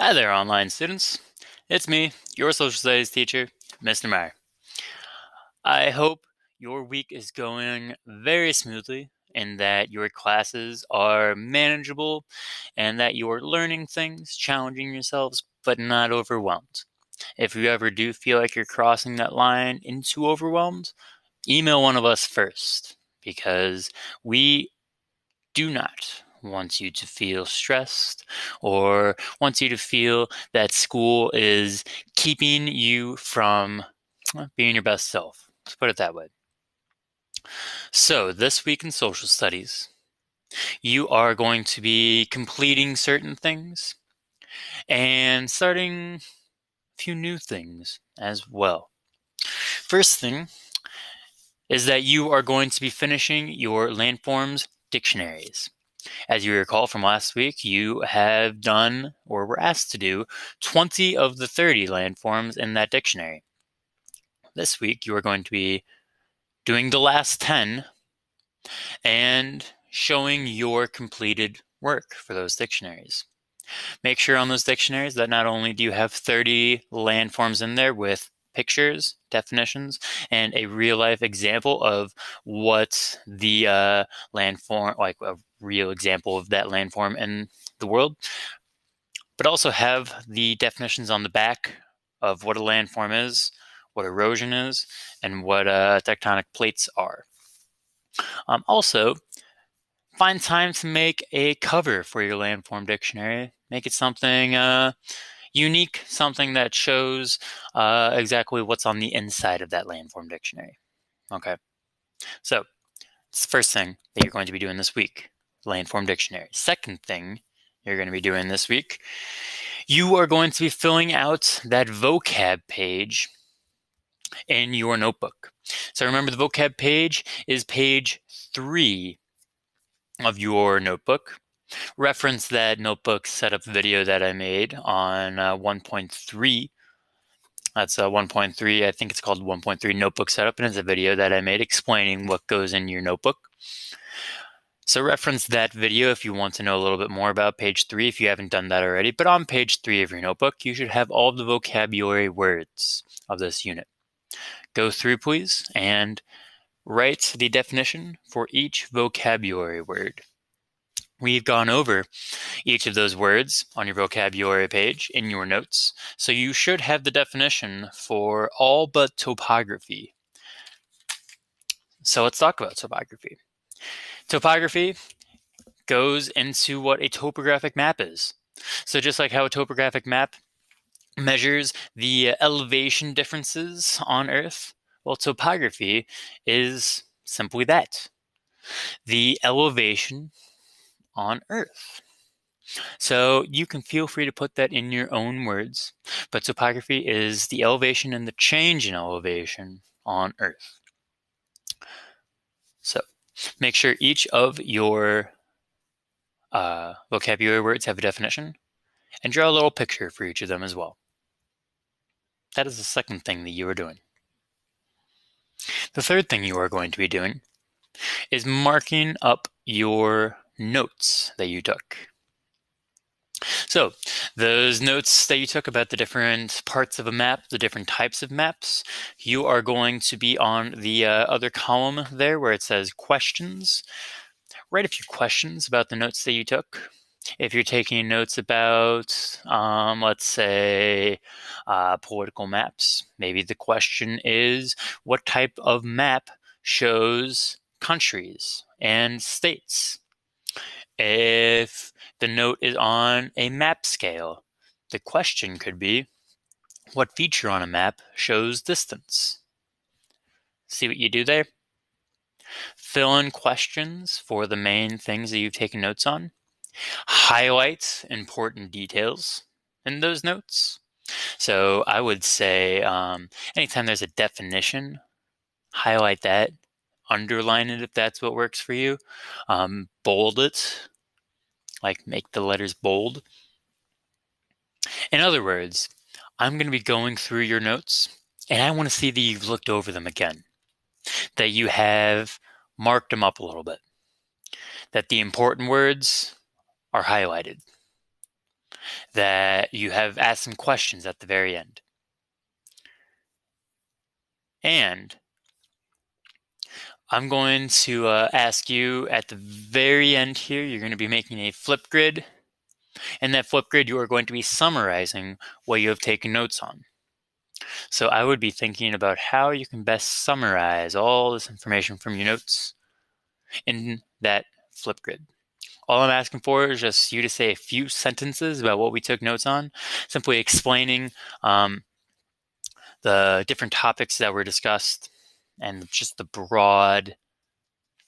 Hi there, online students. It's me, your social studies teacher, Mr. Meyer. I hope your week is going very smoothly and that your classes are manageable and that you are learning things, challenging yourselves, but not overwhelmed. If you ever do feel like you're crossing that line into overwhelmed, email one of us first because we do not want you to feel stressed or wants you to feel that school is keeping you from being your best self. Let's put it that way. So, this week in social studies, you are going to be completing certain things and starting a few new things as well. First thing is that you are going to be finishing your landforms dictionaries. As you recall from last week, you have done, or were asked to do, 20 of the 30 landforms in that dictionary. This week, you are going to be doing the last 10 and showing your completed work for those dictionaries. Make sure on those dictionaries that not only do you have 30 landforms in there with pictures, definitions, and a real life example of what the landform, like a real example of that landform in the world, but also have the definitions on the back of what a landform is, what erosion is, and what tectonic plates are. Also, find time to make a cover for your landform dictionary. Make it something unique, something that shows exactly what's on the inside of that landform dictionary. Okay, so it's the first thing that you're going to be doing this week, landform dictionary. Second thing you're going to be doing this week, you are going to be filling out that vocab page in your notebook. So remember, the vocab page is page 3 of your notebook. Reference that notebook setup video that I made on 1.3. That's 1.3. I think it's called 1.3 notebook setup, and it's a video that I made explaining what goes in your notebook. So reference that video if you want to know a little bit more about page 3 if you haven't done that already. But on page 3 of your notebook, you should have all of the vocabulary words of this unit. Go through, please, and write the definition for each vocabulary word. We've gone over each of those words on your vocabulary page in your notes, so you should have the definition for all but topography. So let's talk about topography. Topography goes into what a topographic map is. So just like how a topographic map measures the elevation differences on Earth, well, topography is simply that, the elevation on Earth. So you can feel free to put that in your own words, but topography is the elevation and the change in elevation on Earth. So make sure each of your vocabulary words have a definition, and draw a little picture for each of them as well. That is the second thing that you are doing. The third thing you are going to be doing is marking up your notes that you took. So those notes that you took about the different parts of a map, the different types of maps, you are going to be on the other column there where it says questions. Write a few questions about the notes that you took. If you're taking notes about, let's say, political maps, maybe the question is, what type of map shows countries and states? If the note is on a map scale, the question could be, what feature on a map shows distance? See what you do there? Fill in questions for the main things that you've taken notes on. Highlight important details in those notes. So I would say anytime there's a definition, highlight that, underline it if that's what works for you, bold it, like make the letters bold. In other words, I'm going to be going through your notes and I want to see that you've looked over them again, that you have marked them up a little bit, that the important words are highlighted, that you have asked some questions at the very end. And I'm going to ask you at the very end here, you're going to be making a Flipgrid. In that Flipgrid, you are going to be summarizing what you have taken notes on. So I would be thinking about how you can best summarize all this information from your notes in that Flipgrid. All I'm asking for is just you to say a few sentences about what we took notes on, simply explaining the different topics that were discussed and just the broad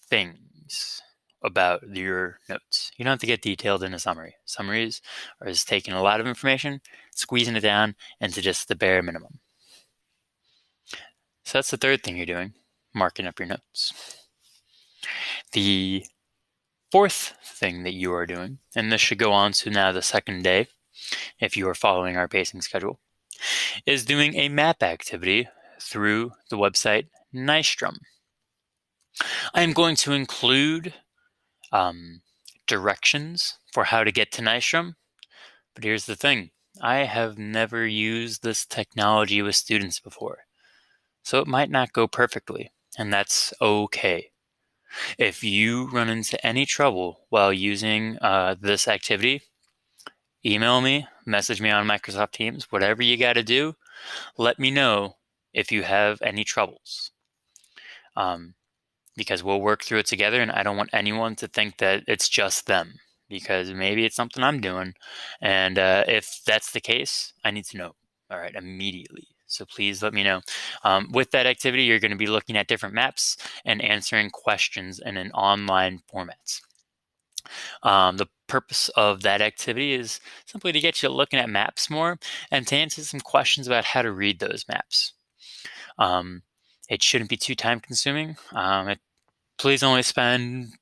things about your notes. You don't have to get detailed in a summary. Summaries are just taking a lot of information, squeezing it down into just the bare minimum. So that's the third thing you're doing, marking up your notes. The fourth thing that you are doing, and this should go on to now the second day, if you are following our pacing schedule, is doing a map activity through the website Nystrom. I am going to include directions for how to get to Nystrom, but here's the thing. I have never used this technology with students before, so it might not go perfectly, and that's okay. If you run into any trouble while using this activity, email me, message me on Microsoft Teams, whatever you got to do, let me know if you have any troubles. Because we'll work through it together, and I don't want anyone to think that it's just them, because maybe it's something I'm doing, and if that's the case, I need to know, all right, immediately. So please let me know. With that activity, you're going to be looking at different maps and answering questions in an online format. The purpose of that activity is simply to get you looking at maps more and to answer some questions about how to read those maps. It shouldn't be too time consuming. Please only spend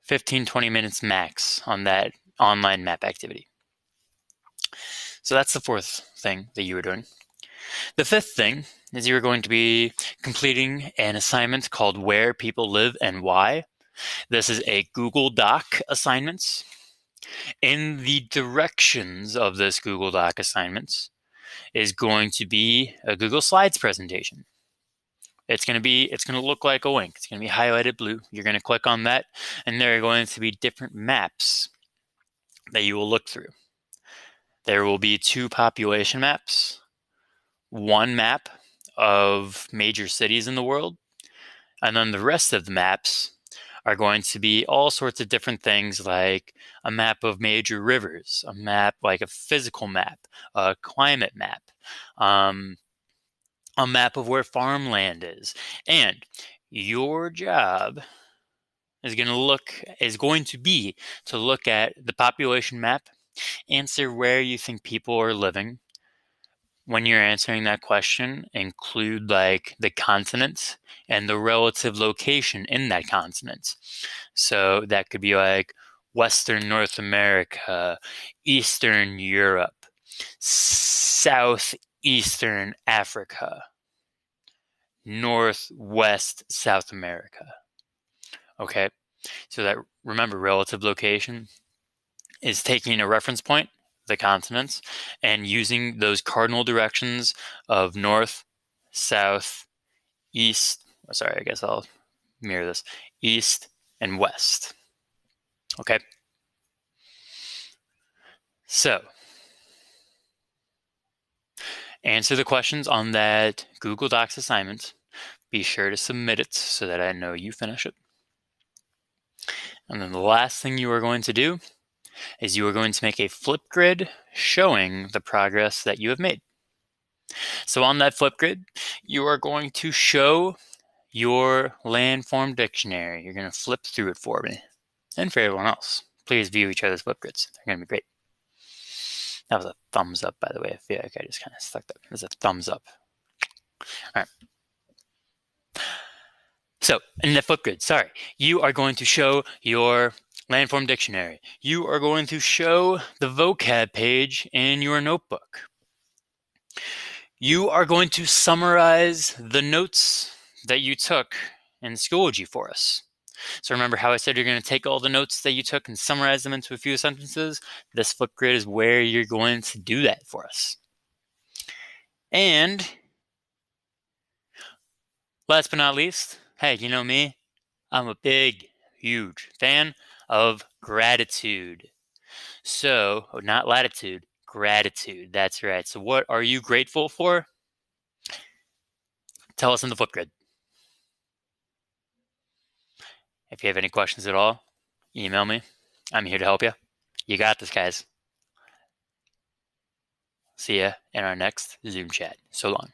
15-20 minutes max on that online map activity. So that's the fourth thing that you were doing. The fifth thing is you are going to be completing an assignment called Where People Live and Why. This is a Google Doc assignment. In the directions of this Google Doc assignment is going to be a Google Slides presentation. It's going to look like a link. It's going to be highlighted blue. You're going to click on that, and there are going to be different maps that you will look through. There will be 2 population maps, 1 map of major cities in the world, and then the rest of the maps are going to be all sorts of different things, like a map of major rivers, a map like a physical map, a climate map, a map of where farmland is. And your job is going to be to look at the population map, answer where you think people are living. When you're answering that question, include like the continent and the relative location in that continent. So that could be like Western North America, Eastern Europe, Southeastern Africa, Northwest South America. Okay, so that, remember, relative location is taking a reference point, the continents, and using those cardinal directions of north, south, east. Sorry, I guess I'll mirror this. East and west. Okay. So, answer the questions on that Google Docs assignment. Be sure to submit it so that I know you finish it. And then the last thing you are going to do is you are going to make a Flipgrid showing the progress that you have made. So on that Flipgrid, you are going to show your landform dictionary. You're going to flip through it for me and for everyone else. Please view each other's Flipgrids. They're going to be great. That was a thumbs up, by the way. I feel like I just kind of stuck that. It was a thumbs up. All right. So in the Flipgrid, you are going to show your landform dictionary. You are going to show the vocab page in your notebook. You are going to summarize the notes that you took in Schoology for us. So remember how I said you're going to take all the notes that you took and summarize them into a few sentences? This Flipgrid is where you're going to do that for us. And last but not least, hey, you know me, I'm a big, huge fan of gratitude. So, not latitude, gratitude. That's right. So what are you grateful for? Tell us in the Flipgrid. If you have any questions at all, email me. I'm here to help you. You got this, guys. See ya in our next Zoom chat. So long.